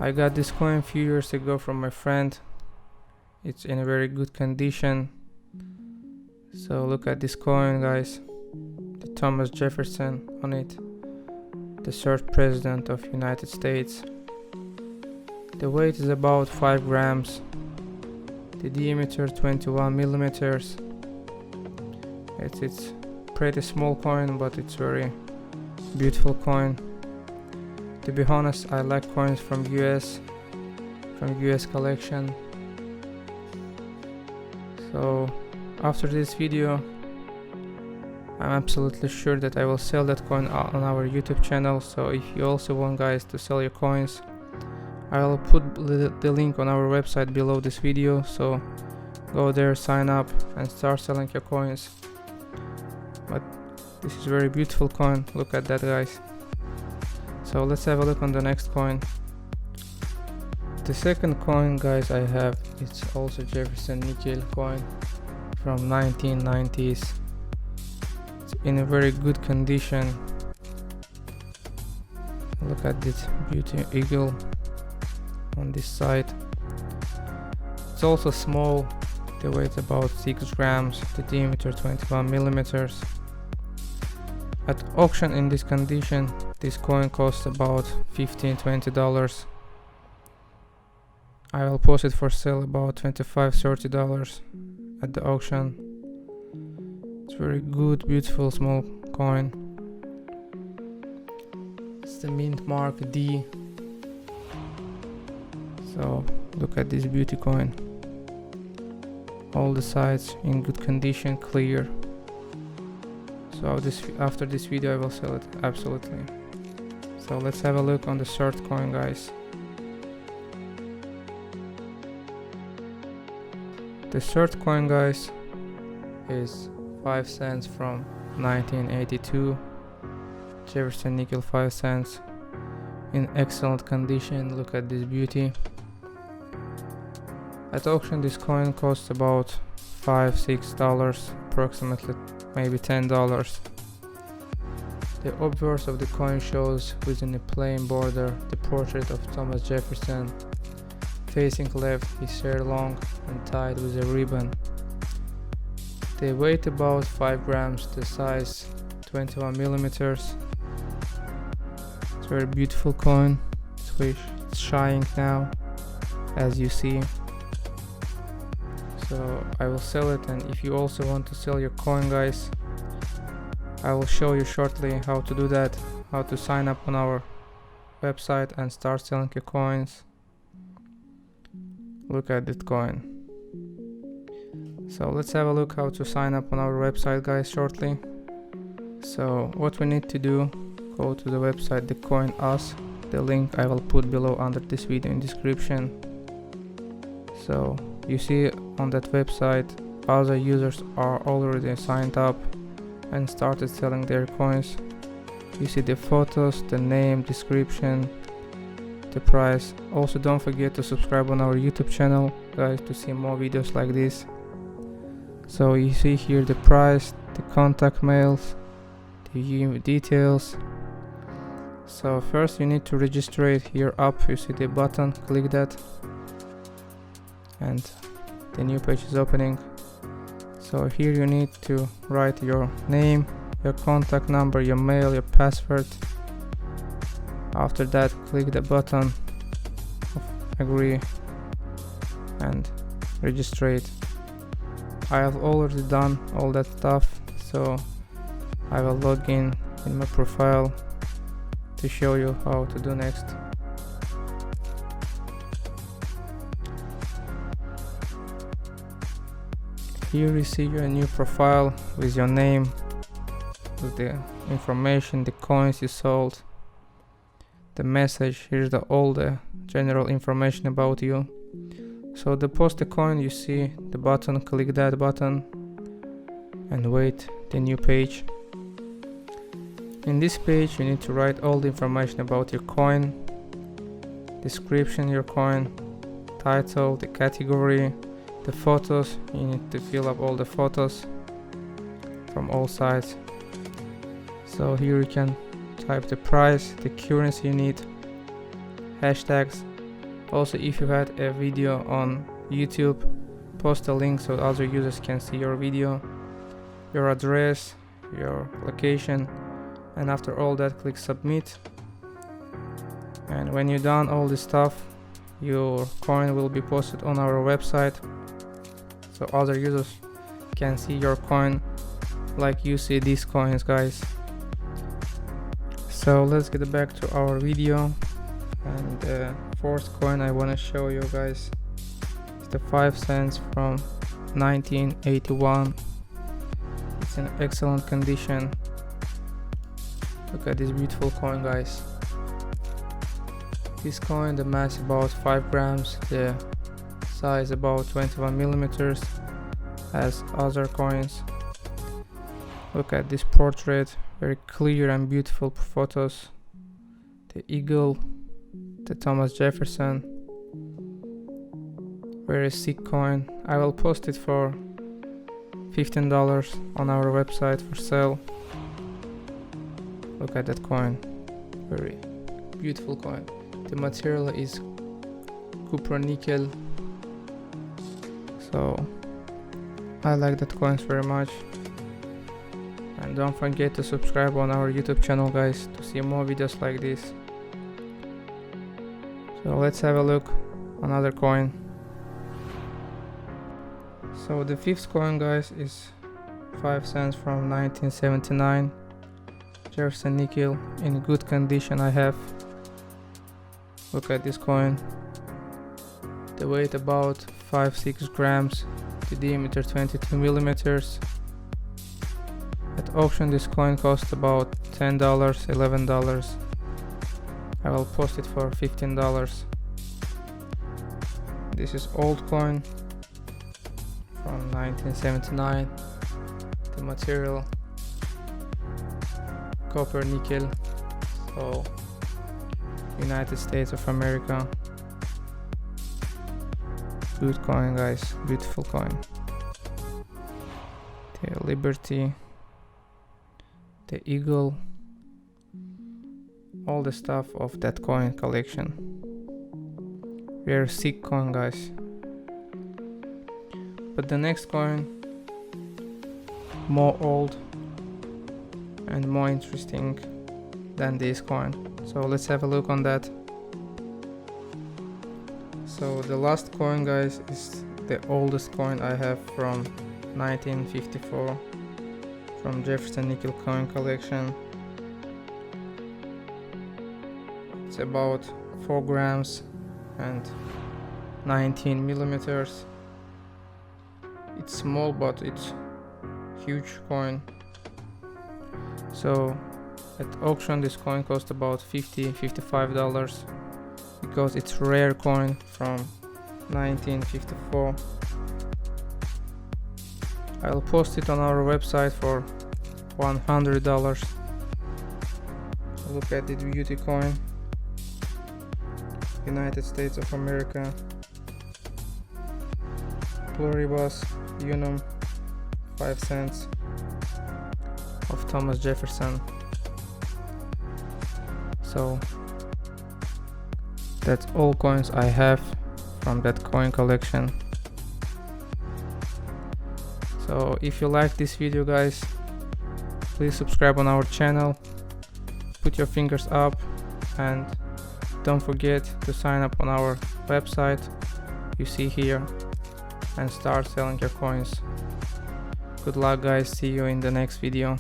I got this coin a few years ago from my friend. It's in a very good condition. So look at this coin, guys. The Thomas Jefferson on it, the third president of United States. The weight is about 5 grams. The diameter 21 millimeters. It's pretty small coin, but it's very beautiful coin. To be honest, I like coins from US collection. So after this video, I'm absolutely sure that I will sell that coin on our YouTube channel. So if you also want, guys, to sell your coins, I will put the link on our website below this video. So go there, sign up, and start selling your coins. But this is very beautiful coin. Look at that, guys. So let's have a look on the next coin. The second coin, guys, I have, it's also Jefferson Nickel coin from 1990s. It's in a very good condition. Look at this beauty eagle on this side. It's also small. The weight about 6 grams. The diameter 21 millimeters. At auction in this condition, this coin costs about $15–20. I will post it for sale about $25–30 at the auction. It's very good, beautiful small coin. It's the mint mark D. So look at this beauty coin. All the sides in good condition, clear. So after this video I will sell it, absolutely. So let's have a look on the third coin, guys. The third coin, guys, is 5 cents from 1982. Jefferson Nickel 5 cents. In excellent condition. Look at this beauty. At auction this coin costs about $5–6 approximately, maybe $10. The obverse of the coin shows within a plain border the portrait of Thomas Jefferson. Facing left, his hair long and tied with a ribbon. They weight about 5 grams, the size 21 millimeters. It's a very beautiful coin. It's shining now, as you see. So I will sell it, and if you also want to sell your coin, guys, I will show you shortly how to do that, how to sign up on our website and start selling your coins. Look at that coin. So let's have a look how to sign up on our website, guys, shortly. So what we need to do, go to the website, the CoinAz. The link I will put below under this video in description. So you see on that website other users are already signed up and started selling their coins. You see the photos, the name, description, the price. Also don't forget to subscribe on our YouTube channel, guys, to see more videos like this. So you see here the price, the contact mails, the details. So first you need to register it. Here up you see the button, click that and the new page is opening. So here you need to write your name, your contact number, your mail, your password. After that click the button of agree and register it. I have already done all that stuff, so I will log in my profile to show you how to do next. Here you see your new profile with your name, with the information, the coins you sold, the message. Here's all the general information about you. So to post a coin, you see the button, click that button and wait the new page. In this page you need to write all the information about your coin, description your coin, title, the category, the photos. You need to fill up all the photos from all sides. So here you can type the price, the currency you need, hashtags, Also, if you had a video on YouTube, post a link so other users can see your video, your address, your location, and after all that, click submit. And when you're done all this stuff, your coin will be posted on our website so other users can see your coin like you see these coins, guys. So let's get back to our video, and the fourth coin I want to show you guys is the 5 cents from 1981. It's in excellent condition. Look at this beautiful coin, guys. This coin, the mass about 5 grams, the size about 21 millimeters, as other coins. Look at this portrait, very clear and beautiful photos. The eagle, the Thomas Jefferson, very sick coin. I will post it for $15 on our website for sale. Look at that coin, very beautiful coin. The material is copper nickel, so I like that coins very much. And don't forget to subscribe on our YouTube channel, guys, to see more videos like this. So let's have a look on another coin. So the fifth coin, guys, is 5 cents from 1979. Jefferson Nickel, in good condition I have. Look at this coin. The weight about 5-6 grams. The diameter 22 millimeters. At auction this coin cost about $10, $11. I will post it for $15. This is old coin from 1979. The material copper nickel, so United States of America. Good coin, guys, beautiful coin. The Liberty, the eagle, all the stuff of that coin collection. Very sick coin, guys. But the next coin, more old and more interesting than this coin, so let's have a look on that. So the last coin, guys, is the oldest coin I have from 1954 from Jefferson Nickel coin collection. It's about 4 grams and 19 millimeters. It's small, but it's huge coin. So at auction this coin cost about $55 because it's rare coin from 1954. I'll post it on our website for $100. Look at this beauty coin. United States of America. Pluribus unum, 5 cents, of Thomas Jefferson. So that's all coins I have from that coin collection. So if you like this video, guys, please subscribe on our channel, put your fingers up, and don't forget to sign up on our website you see here and start selling your coins. Good luck, guys, see you in the next video.